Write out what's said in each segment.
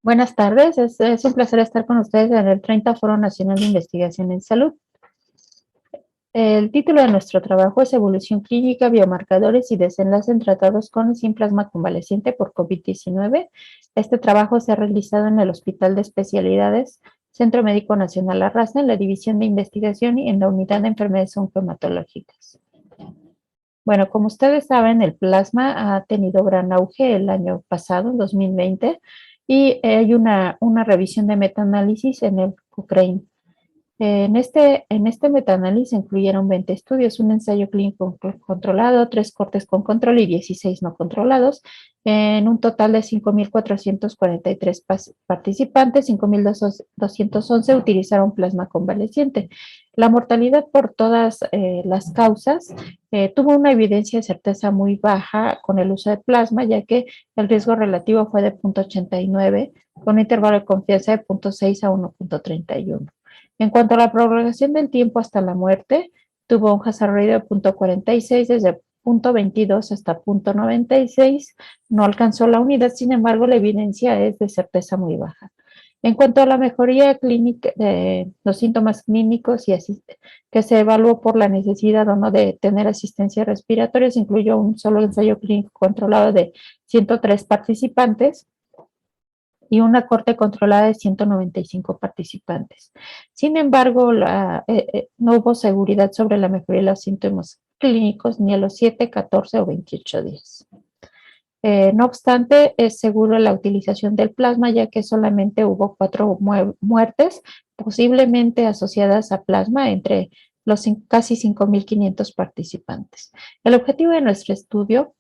Buenas tardes, es un placer estar con ustedes en el 30 Foro Nacional de Investigación en Salud. El título de nuestro trabajo es Evolución Clínica, Biomarcadores y Desenlace en Tratados con y sin plasma convaleciente por COVID-19. Este trabajo se ha realizado en el Hospital de Especialidades Centro Médico Nacional La Raza, en la División de Investigación y en la Unidad de Enfermedades Oncohematológicas. Bueno, como ustedes saben, el plasma ha tenido gran auge el año pasado, en 2020, y hay una revisión de metaanálisis en el Cochrane. En este metaanálisis incluyeron 20 estudios, un ensayo clínico controlado, 3 cortes con control y 16 no controlados, en un total de 5,443 participantes, 5,211 utilizaron plasma convaleciente. La mortalidad por todas las causas tuvo una evidencia de certeza muy baja con el uso de plasma, ya que el riesgo relativo fue de 0,89, con un intervalo de confianza de 0,6 a 1,31. En cuanto a la prolongación del tiempo hasta la muerte, tuvo un hazard ratio de 0,46 desde 0,22 hasta 0,96. No alcanzó la unidad, sin embargo, la evidencia es de certeza muy baja. En cuanto a la mejoría clínica de los síntomas clínicos y que se evaluó por la necesidad o no de tener asistencia respiratoria, se incluyó un solo ensayo clínico controlado de 103 participantes y una corte controlada de 195 participantes. Sin embargo, no hubo seguridad sobre la mejoría de los síntomas clínicos ni a los 7, 14 o 28 días. No obstante, es seguro la utilización del plasma, ya que solamente hubo 4 muertes, posiblemente asociadas a plasma entre los casi 5,500 participantes. El objetivo de nuestro estudio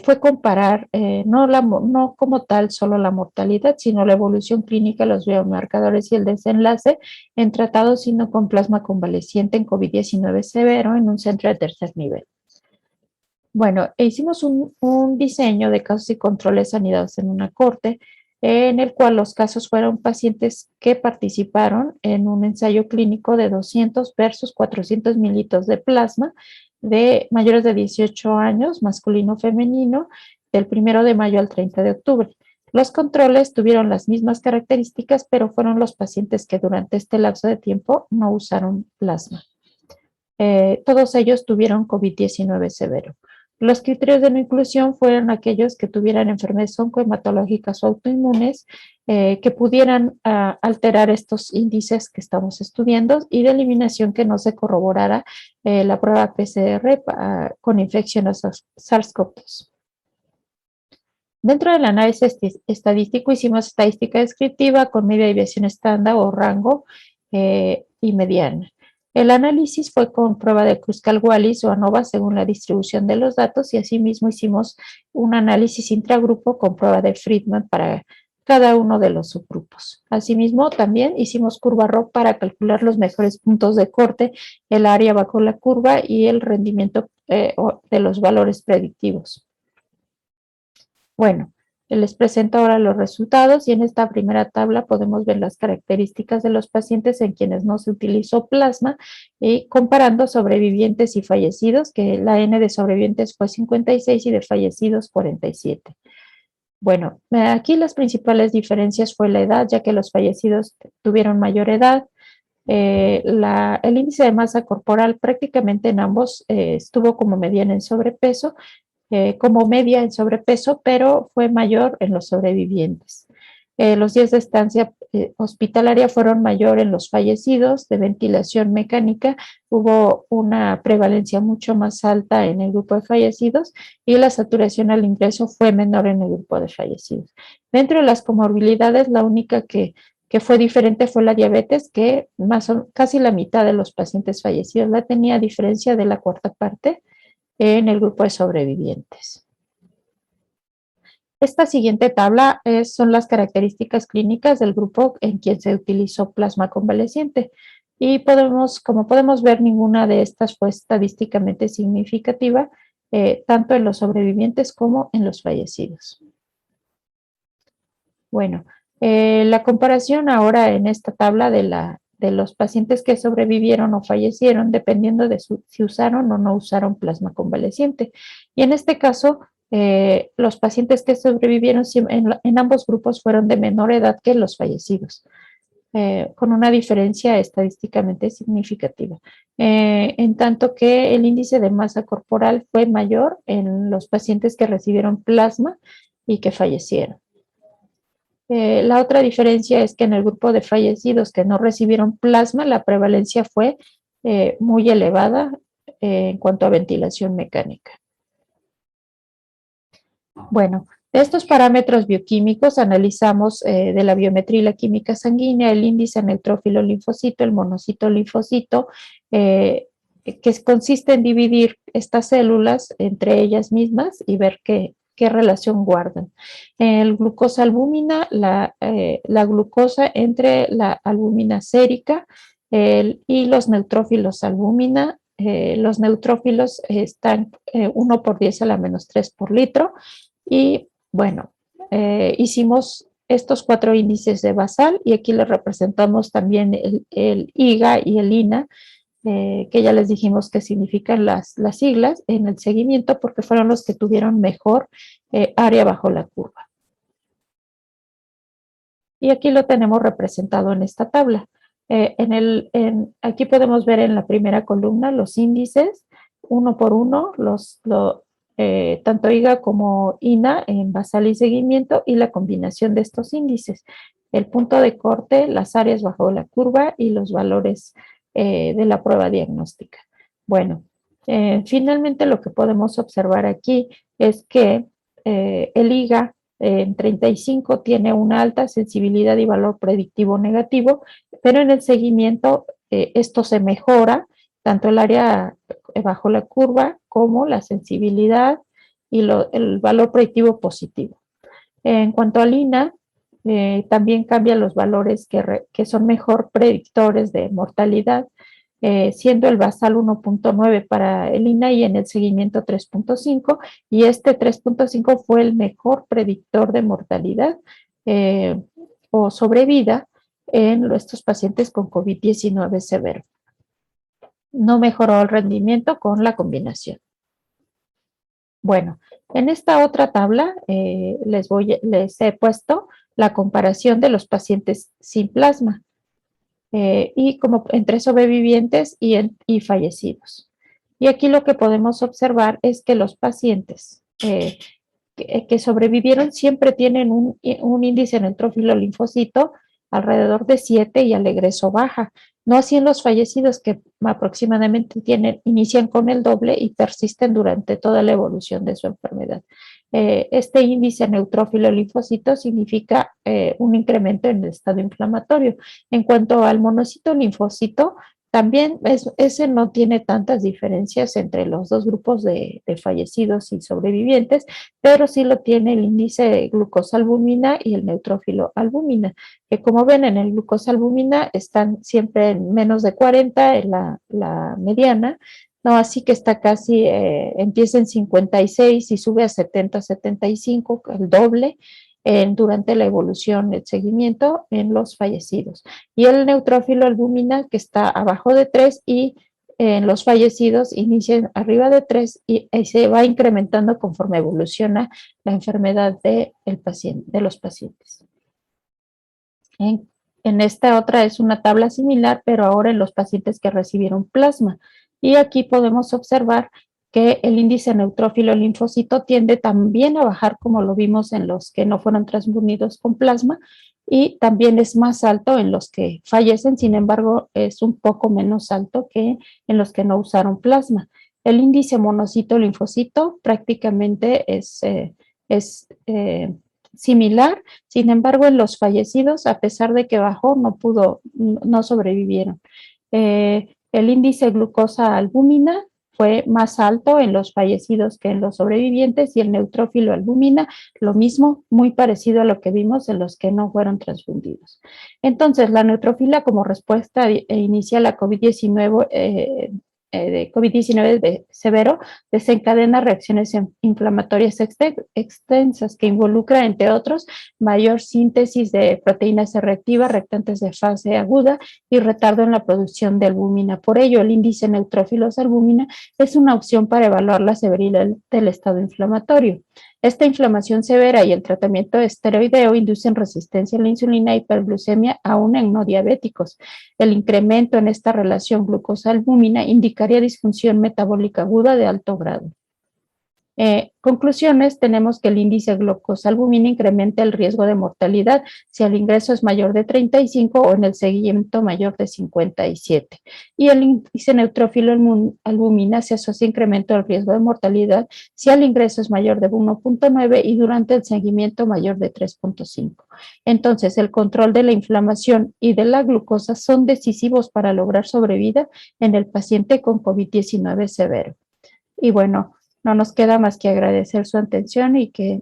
fue comparar no como tal solo la mortalidad, sino la evolución clínica, los biomarcadores y el desenlace en tratados sino con plasma convaleciente en COVID-19 severo en un centro de tercer nivel. Bueno, hicimos un diseño de casos y controles anidados en una corte, en el cual los casos fueron pacientes que participaron en un ensayo clínico de 200 versus 400 mililitros de plasma de mayores de 18 años, masculino-femenino, del 1 de mayo al 30 de octubre. Los controles tuvieron las mismas características, pero fueron los pacientes que durante este lapso de tiempo no usaron plasma. Todos ellos tuvieron COVID-19 severo. Los criterios de no inclusión fueron aquellos que tuvieran enfermedades oncohematológicas o autoinmunes que pudieran alterar estos índices que estamos estudiando y de eliminación que no se corroborara la prueba PCR con infección a SARS-CoV-2. Dentro del análisis estadístico hicimos estadística descriptiva con media desviación estándar o rango y mediana. El análisis fue con prueba de Kruskal-Wallis o ANOVA según la distribución de los datos y asimismo hicimos un análisis intragrupo con prueba de Friedman para cada uno de los subgrupos. Asimismo, también hicimos curva ROC para calcular los mejores puntos de corte, el área bajo la curva y el rendimiento de los valores predictivos. Bueno, les presento ahora los resultados y en esta primera tabla podemos ver las características de los pacientes en quienes no se utilizó plasma y comparando sobrevivientes y fallecidos, que la N de sobrevivientes fue 56 y de fallecidos 47. Bueno, aquí las principales diferencias fue la edad, ya que los fallecidos tuvieron mayor edad. El índice de masa corporal prácticamente en ambos estuvo como mediana en sobrepeso, como media en sobrepeso, pero fue mayor en los sobrevivientes. Los días de estancia hospitalaria fueron mayor en los fallecidos de ventilación mecánica, hubo una prevalencia mucho más alta en el grupo de fallecidos y la saturación al ingreso fue menor en el grupo de fallecidos. Dentro de las comorbilidades, la única que fue diferente fue la diabetes, que casi la mitad de los pacientes fallecidos la tenía, a diferencia de la cuarta parte en el grupo de sobrevivientes. Esta siguiente tabla son las características clínicas del grupo en quien se utilizó plasma convaleciente y como podemos ver, ninguna de estas fue estadísticamente significativa, tanto en los sobrevivientes como en los fallecidos. Bueno, la comparación ahora en esta tabla de los pacientes que sobrevivieron o fallecieron, dependiendo de si usaron o no usaron plasma convaleciente. Y en este caso, Los pacientes que sobrevivieron en ambos grupos fueron de menor edad que los fallecidos, con una diferencia estadísticamente significativa. En tanto que el índice de masa corporal fue mayor en los pacientes que recibieron plasma y que fallecieron. La otra diferencia es que en el grupo de fallecidos que no recibieron plasma, la prevalencia fue muy elevada en cuanto a ventilación mecánica. Bueno, de estos parámetros bioquímicos analizamos de la biometría y la química sanguínea, el índice neutrófilo linfocito, el monocito linfocito, que consiste en dividir estas células entre ellas mismas y ver qué relación guardan. El glucosa albúmina, la glucosa entre la albúmina sérica y los neutrófilos albúmina. Los neutrófilos están 1 por 10 a la menos 3 por litro. Y bueno, hicimos estos 4 índices de basal y aquí les representamos también el IGA y el INA, que ya les dijimos que significan las siglas en el seguimiento porque fueron los que tuvieron mejor área bajo la curva. Y aquí lo tenemos representado en esta tabla. Aquí podemos ver en la primera columna los índices, uno por uno, tanto IGA como INA en basal y seguimiento y la combinación de estos índices. El punto de corte, las áreas bajo la curva y los valores de la prueba diagnóstica. Bueno, finalmente lo que podemos observar aquí es que el IGA en 35 tiene una alta sensibilidad y valor predictivo negativo, pero en el seguimiento esto se mejora, tanto el área bajo la curva como la sensibilidad y el valor predictivo positivo. En cuanto al INA, también cambian los valores que son mejor predictores de mortalidad, siendo el basal 1.9 para el INA y en el seguimiento 3.5, y este 3.5 fue el mejor predictor de mortalidad o sobrevida en estos pacientes con COVID-19 severo. No mejoró el rendimiento con la combinación. Bueno, en esta otra tabla les he puesto la comparación de los pacientes sin plasma y como entre sobrevivientes y fallecidos. Y aquí lo que podemos observar es que los pacientes que sobrevivieron siempre tienen un índice neutrófilo linfocito alrededor de 7 y al egreso baja. No así en los fallecidos que aproximadamente inician con el doble y persisten durante toda la evolución de su enfermedad. Este índice neutrófilo linfocito significa un incremento en el estado inflamatorio. En cuanto al monocito linfocito, también ese no tiene tantas diferencias entre los dos grupos de fallecidos y sobrevivientes, pero sí lo tiene el índice de glucosa albúmina y el neutrófilo albúmina, que como ven en el glucosa albúmina están siempre en menos de 40 en la mediana, no, así que está casi, empieza en 56 y sube a 70, 75, el doble durante la evolución, el seguimiento en los fallecidos. Y el neutrófilo albúmina que está abajo de 3 y en los fallecidos inicia arriba de 3 y se va incrementando conforme evoluciona la enfermedad de los pacientes. En esta otra es una tabla similar, pero ahora en los pacientes que recibieron plasma. Y aquí podemos observar que el índice neutrófilo linfocito tiende también a bajar, como lo vimos en los que no fueron transfundidos con plasma, y también es más alto en los que fallecen, sin embargo, es un poco menos alto que en los que no usaron plasma. El índice monocito linfocito prácticamente es similar, sin embargo, en los fallecidos, a pesar de que bajó, no sobrevivieron. El índice glucosa albúmina fue más alto en los fallecidos que en los sobrevivientes y el neutrófilo albúmina, lo mismo, muy parecido a lo que vimos en los que no fueron transfundidos. Entonces, la neutrofila como respuesta inicial a COVID-19 de COVID-19 severo desencadena reacciones inflamatorias extensas que involucran, entre otros, mayor síntesis de proteínas C reactivas, reactantes de fase aguda y retardo en la producción de albúmina. Por ello, el índice neutrófilos albúmina es una opción para evaluar la severidad del estado inflamatorio. Esta inflamación severa y el tratamiento esteroideo inducen resistencia a la insulina e hiperglucemia aún en no diabéticos. El incremento en esta relación glucosa-albúmina indicaría disfunción metabólica aguda de alto grado. Conclusiones, tenemos que el índice glucosalbúmina incrementa el riesgo de mortalidad si el ingreso es mayor de 35 o en el seguimiento mayor de 57. Y el índice neutrófilo albúmina se asocia a incremento del riesgo de mortalidad si el ingreso es mayor de 1.9 y durante el seguimiento mayor de 3.5. Entonces, el control de la inflamación y de la glucosa son decisivos para lograr sobrevida en el paciente con COVID-19 severo. Y bueno, no nos queda más que agradecer su atención y que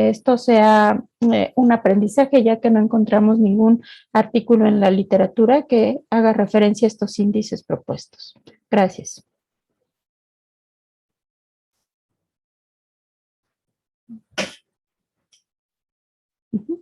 esto sea un aprendizaje, ya que no encontramos ningún artículo en la literatura que haga referencia a estos índices propuestos. Gracias. Uh-huh.